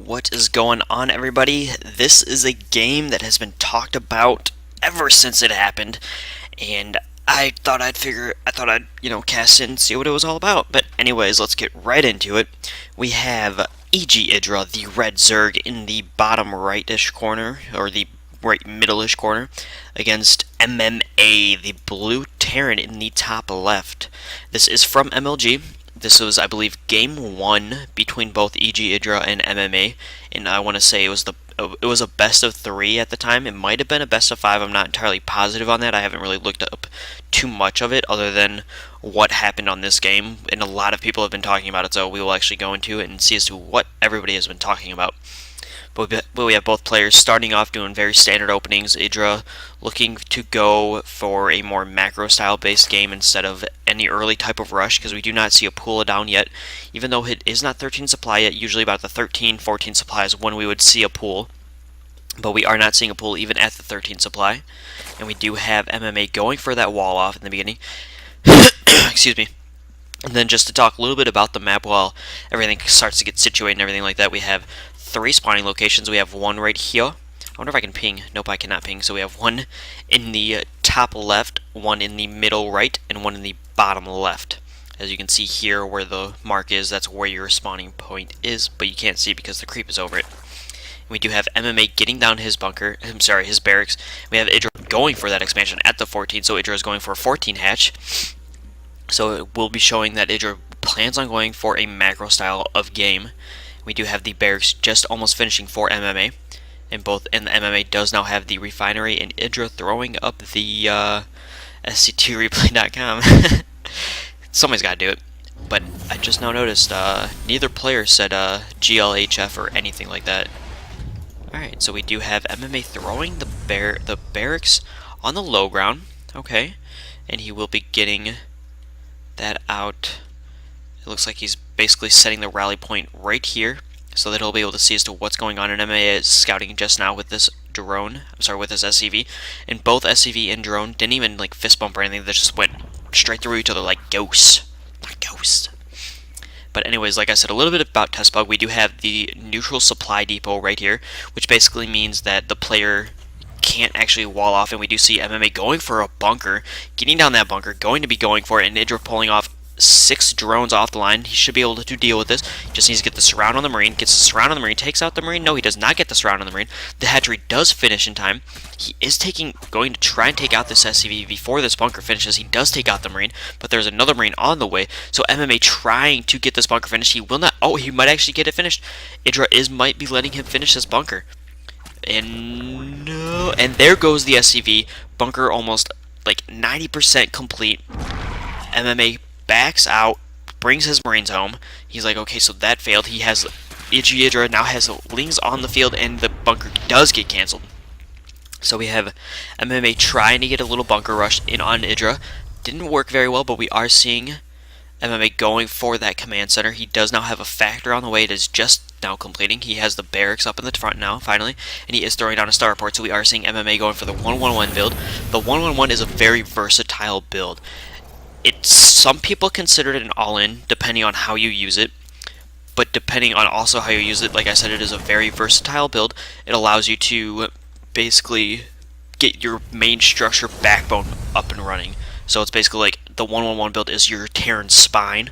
What is going on, everybody? This is a game that has been talked about ever since it happened, and I thought I'd cast in and see what it was all about. But anyways, let's get right into it. We have EGIdrA, the red Zerg, in the bottom right-ish corner, or the right middle-ish corner, against MMA, the blue Terran, in the top left. This is from MLG. This was, I believe, game one between both EGIdrA and MMA, and I want to say it was a best of three at the time. It might have been a best of five. I'm not entirely positive on that. I haven't really looked up too much of it other than what happened on this game, and a lot of people have been talking about it. So we will actually go into it and see as to what everybody has been talking about. But we have both players starting off doing very standard openings. IdrA looking to go for a more macro-style based game instead of any early type of rush, because we do not see a pool down yet. Even though it is not 13 supply yet, usually about the 13, 14 supply is when we would see a pool. But we are not seeing a pool even at the 13 supply. And we do have MMA going for that wall off in the beginning. Excuse me. And then just to talk a little bit about the map while everything starts to get situated and everything like that, we have three spawning locations. We have one right here. I wonder if I can ping. Nope, I cannot ping. So we have one in the top left, one in the middle right, and one in the bottom left. As you can see here where the mark is, that's where your spawning point is, but you can't see because the creep is over it. And we do have MMA getting down his his barracks. We have IdrA going for that expansion at the 14, so IdrA is going for a 14 hatch. So it will be showing that IdrA plans on going for a macro style of game. We do have the barracks just almost finishing for MMA, and the MMA does now have the refinery, and IdrA throwing up the sc2replay.com. Somebody's got to do it. But I just now noticed neither player said GLHF or anything like that. Alright, so we do have MMA throwing the barracks on the low ground. Okay, and he will be getting that out. It looks like he's basically setting the rally point right here so that he'll be able to see as to what's going on. And MMA is scouting just now with this drone, with this SCV, and both SCV and drone didn't even like fist bump or anything. They just went straight through each other like ghosts. Like ghosts. But anyways, like I said, a little bit about test bug. We do have the neutral supply depot right here, which basically means that the player can't actually wall off, and we do see MMA going for a bunker, getting down that bunker, going to be going for it, and IdrA pulling off 6 drones off the line. He should be able to deal with this. He just needs to get the surround on the Marine. Gets the surround on the Marine. Takes out the Marine. No, he does not get the surround on the Marine. The hatchery does finish in time. He is going to try and take out this SCV before this bunker finishes. He does take out the Marine, but there's another Marine on the way. So MMA trying to get this bunker finished. He will not. Oh, he might actually get it finished. IdrA might be letting him finish this bunker. And no. And there goes the SCV. Bunker almost like 90% complete. MMA backs out, brings his Marines home. He's like, okay, so that failed. He has EGIdrA now has Lings on the field, and the bunker does get canceled. So we have MMA trying to get a little bunker rush in on IdrA. Didn't work very well, but we are seeing MMA going for that command center. He does now have a factor on the way. It is just now completing. He has the barracks up in the front now, finally, and he is throwing down a starport. So we are seeing MMA going for the 111 build. The 111 is a very versatile build. Some people consider it an all-in, depending on how you use it. But depending on also how you use it, like I said, it is a very versatile build. It allows you to basically get your main structure backbone up and running. So it's basically like the 111 build is your Terran spine.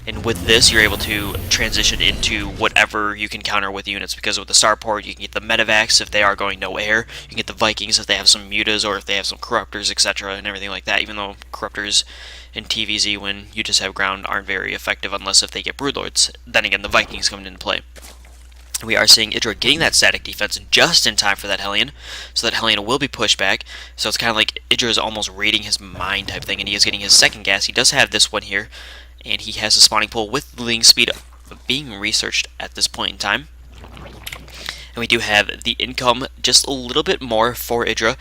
And with this, you're able to transition into whatever you can counter with units, because with the starport, you can get the medevacs if they are going no air. You can get the Vikings if they have some mutas or if they have some corruptors, etc., and everything like that. Even though corruptors in TVZ, when you just have ground, aren't very effective unless if they get broodlords. Then again, the Vikings come into play. We are seeing IdrA getting that static defense just in time for that Hellion, so that Hellion will be pushed back. So it's kind of like IdrA is almost reading his mind type thing, and he is getting his second gas. He does have this one here, and he has a spawning pool with Ling speed being researched at this point in time. And we do have the income just a little bit more for IdrA,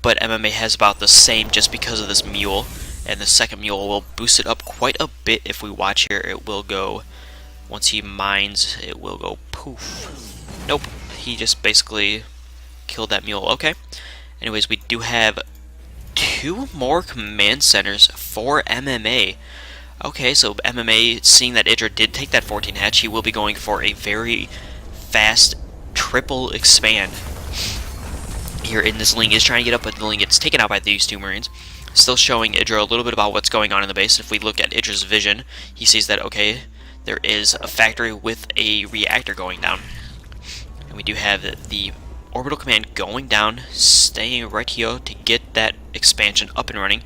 but MMA has about the same just because of this mule, and the second mule will boost it up quite a bit. If we watch here, it will go, once he mines, it will go poof. Nope, he just basically killed that mule. Okay. Anyways, we do have 2 more command centers for MMA. Okay, so MMA, seeing that IdrA did take that 14 hatch, he will be going for a very fast triple expand here in this Ling is trying to get up, but the Ling gets taken out by these two Marines. Still showing IdrA a little bit about what's going on in the base. If we look at IdrA's vision, he sees that, okay, there is a factory with a reactor going down. And we do have the orbital command going down, staying right here to get that expansion up and running.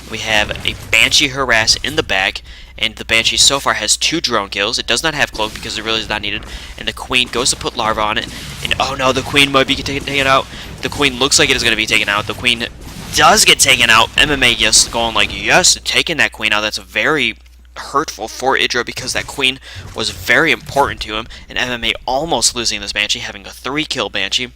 We have a Banshee harass in the back, and the Banshee so far has 2 drone kills. It does not have cloak because it really is not needed. And the Queen goes to put larva on it, and oh no, the Queen might be taken out. The Queen looks like it is going to be taken out. The Queen does get taken out. MMA just going like, yes, taking that Queen out. That's very hurtful for IdrA because that Queen was very important to him, and MMA almost losing this Banshee, having a 3-kill Banshee.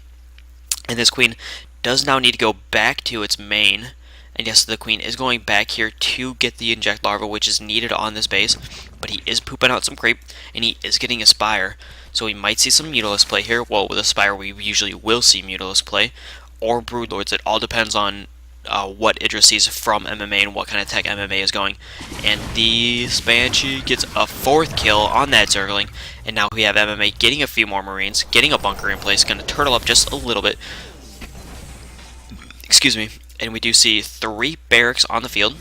And this Queen does now need to go back to its main. And yes, the Queen is going back here to get the inject larva, which is needed on this base. But he is pooping out some creep, and he is getting a Spire. So we might see some Mutalisk play here. Well, with a Spire, we usually will see Mutalisk play. Or Broodlords. It all depends on what IdrA sees from MMA and what kind of tech MMA is going. And the Banshee gets a 4th kill on that Zergling. And now we have MMA getting a few more Marines, getting a bunker in place, going to turtle up just a little bit. Excuse me. And we do see 3 barracks on the field.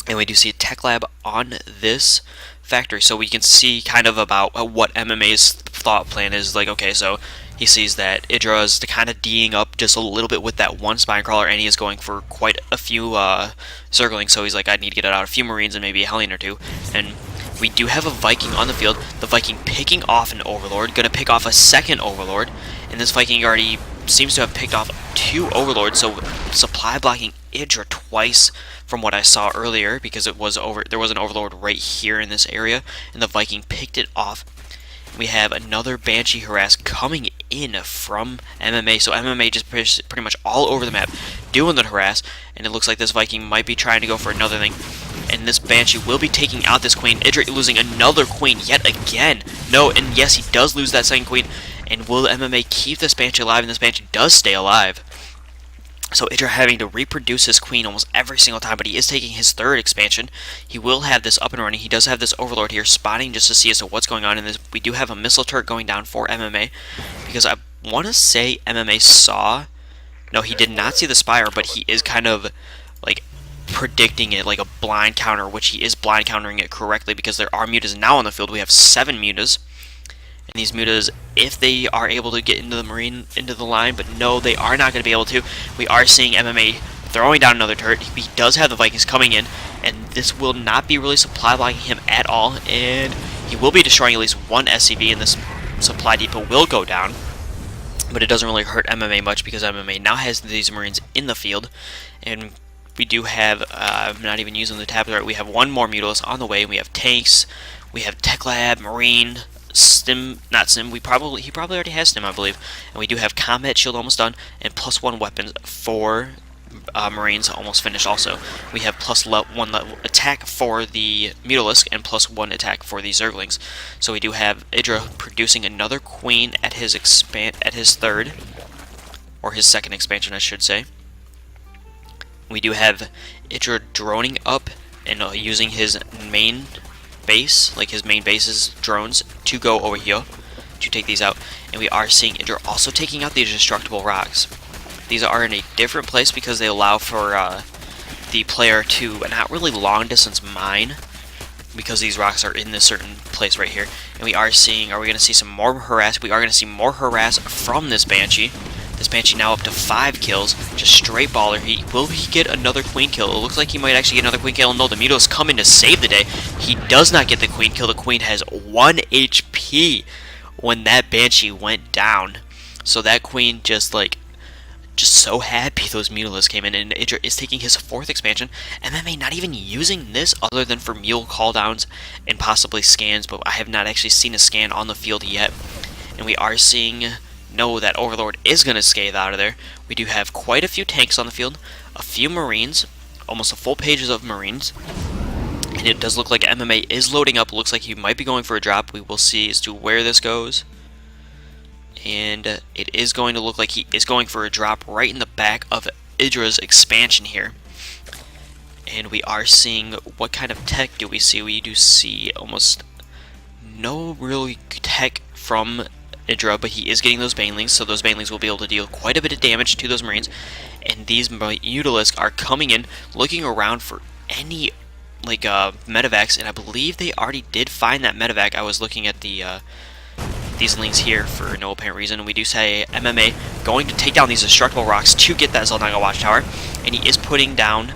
And we do see a tech lab on this factory. So we can see kind of about what MMA's thought plan is. Like, okay, so he sees that IdrA is kind of D'ing up just a little bit with that 1 spine crawler, and he is going for quite a few Zerglings. So he's like, I need to get out a few Marines and maybe a Hellion or 2. And we do have a Viking on the field. The Viking picking off an Overlord, going to pick off a 2nd Overlord. And this Viking already seems to have picked off 2 Overlords, so supply blocking IdrA twice from what I saw earlier, because there was an Overlord right here in this area, and the Viking picked it off. We have another Banshee harass coming in from MMA, so MMA just pretty much all over the map doing the harass, and it looks like this Viking might be trying to go for another thing. And this Banshee will be taking out this Queen. IdrA losing another Queen yet again. No, and yes, he does lose that 2nd Queen. And will MMA keep this Banshee alive? And this Banshee does stay alive. So IdrA having to reproduce his Queen almost every single time, but he is taking his 3rd expansion. He will have this up and running. He does have this Overlord here spotting just to see as to what's going on in this. We do have a missile turret going down for MMA, because I want to say MMA saw... No, he did not see the Spire, but he is kind of like predicting it like a blind counter, which he is blind countering it correctly because there are mutas now on the field. We have 7 mutas. And these mutas, if they are able to get into the line, but no, they are not going to be able to. We are seeing MMA throwing down another turret. He does have the Vikings coming in, and this will not be really supply blocking him at all, and he will be destroying at least 1 SCV, and this supply depot will go down. But it doesn't really hurt MMA much because MMA now has these Marines in the field, and we do have, I'm not even using the tab right, we have 1 more Mutalisk on the way. We have tanks, we have Tech Lab, Marine, Stim, not Stim, he probably already has Stim, I believe. And we do have Combat Shield almost done, and +1 weapons for Marines almost finished also. We have +1 level attack for the Mutalisk, and +1 attack for the Zerglings. So we do have IdrA producing another Queen at his 3rd, or his 2nd expansion, I should say. We do have IdrA droning up and using his main base, like his main base's drones, to go over here to take these out. And we are seeing IdrA also taking out these destructible rocks. These are in a different place because they allow for the player to not really long distance mine, because these rocks are in this certain place right here. And we are seeing, are we going to see some more harass? We are going to see more harass from this Banshee. This Banshee now up to 5 kills, just straight baller. Will he get another Queen kill? It looks like he might actually get another Queen kill. No, the Mutalisk coming to save the day. He does not get the Queen kill. The Queen has 1 HP when that Banshee went down. So that Queen just so happy those Mutalisks came in, and IdrA is taking his 4th expansion. MMA not even using this other than for mule calldowns and possibly scans, but I have not actually seen a scan on the field yet. And we are seeing... No, that Overlord is going to scathe out of there. We do have quite a few tanks on the field, a few Marines, almost a full pages of Marines, and it does look like MMA is loading up. It looks like he might be going for a drop. We will see as to where this goes. And it is going to look like he is going for a drop right in the back of IdrA's expansion here. And we are seeing, what kind of tech do we see? We do see almost no really tech from IdrA, but he is getting those banelings, so those banelings will be able to deal quite a bit of damage to those Marines. And these Mutalisks are coming in, looking around for any like medevacs, and I believe they already did find that medevac. I was looking at the these links here for no apparent reason, and we do say MMA going to take down these destructible rocks to get that Zeldaga watchtower, and he is putting down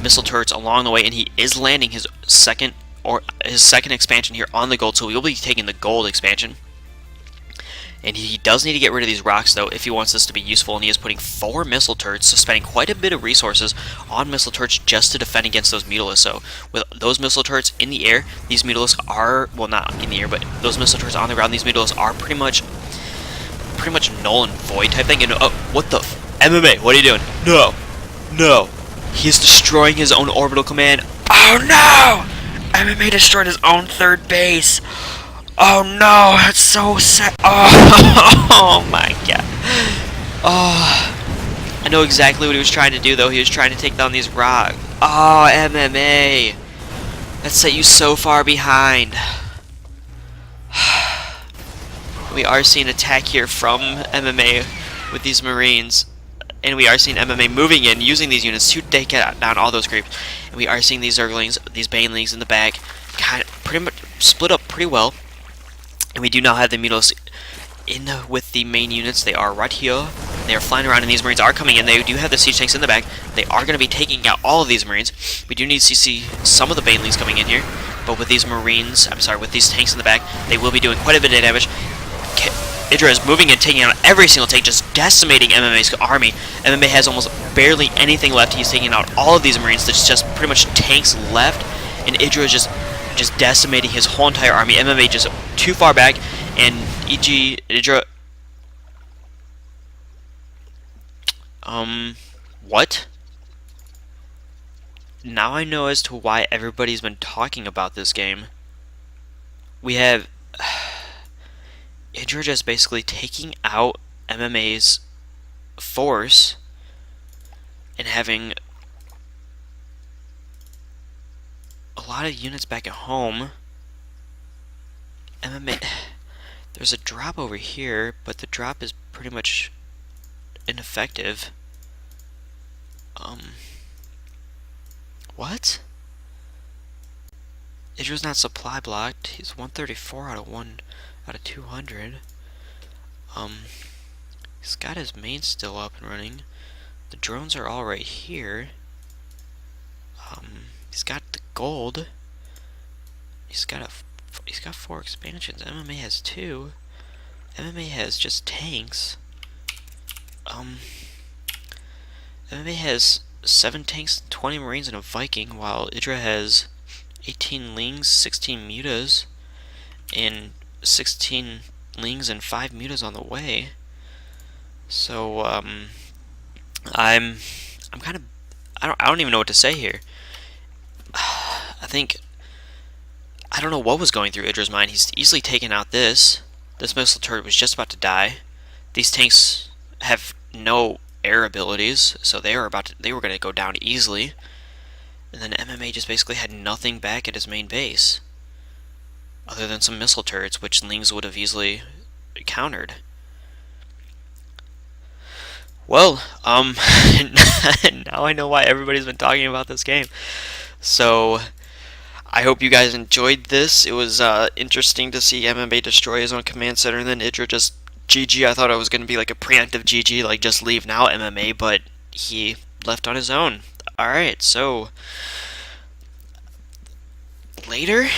missile turrets along the way, and he is landing his second expansion here on the gold, so we will be taking the gold expansion. And he does need to get rid of these rocks, though, if he wants this to be useful, and he is putting 4 missile turrets, so spending quite a bit of resources on missile turrets just to defend against those Mutalisks. So, with those missile turrets in the air, these Mutalisks are, well, not in the air, but those missile turrets on the ground, these Mutalisks are pretty much null and void type thing. And, what the MMA, what are you doing? No! No! He is destroying his own orbital command. Oh, no! MMA destroyed his own third base. Oh no, that's so sad. Oh my god. Oh, I know exactly what he was trying to do, though. He was trying to take down these rocks. Oh, MMA. That set you so far behind. We are seeing attack here from MMA with these Marines. And we are seeing MMA moving in, using these units to take down all those creeps. And we are seeing these Zerglings, these Banelings in the back, kind of pretty much split up pretty well. And we do now have the Mutalisks in with the main units. They are right here. They are flying around, and these Marines are coming in. They do have the siege tanks in the back. They are going to be taking out all of these Marines. We do need to see some of the Banelings coming in here. But with these Marines, with these tanks in the back, they will be doing quite a bit of damage. IdrA is moving and taking out every single tank, just decimating MMA's army. MMA has almost barely anything left. He's taking out all of these Marines. There's just pretty much tanks left, and IdrA is just decimating his whole entire army. MMA just too far back, and EGIdrA. What? Now I know as to why everybody's been talking about this game. We have IdrA just basically taking out MMA's force and having a lot of units back at home. MMA, there's a drop over here, but the drop is pretty much ineffective. What? IdrA's not supply blocked. He's 134 out of 200. He's got his main still up and running. The drones are all right here. He's got the gold. He's got 4 expansions. MMA has 2. MMA has just tanks. MMA has 7 tanks, 20 Marines, and a Viking, while IdrA has 18 Lings, 16 Mutas, and 16 Lings and 5 Mutas on the way. So I'm kind of I don't even know what to say here. I don't know what was going through IdrA's mind. He's easily taken out this. This missile turret was just about to die. These tanks have no air abilities, so they were going to go down easily. And then MMA just basically had nothing back at his main base, other than some missile turrets, which Lings would have easily countered. Well, now I know why everybody's been talking about this game. So, I hope you guys enjoyed this. It was interesting to see MMA destroy his own command center, and then IdrA just GG. I thought it was going to be like a preemptive GG, like just leave now MMA, but he left on his own. Alright, so later.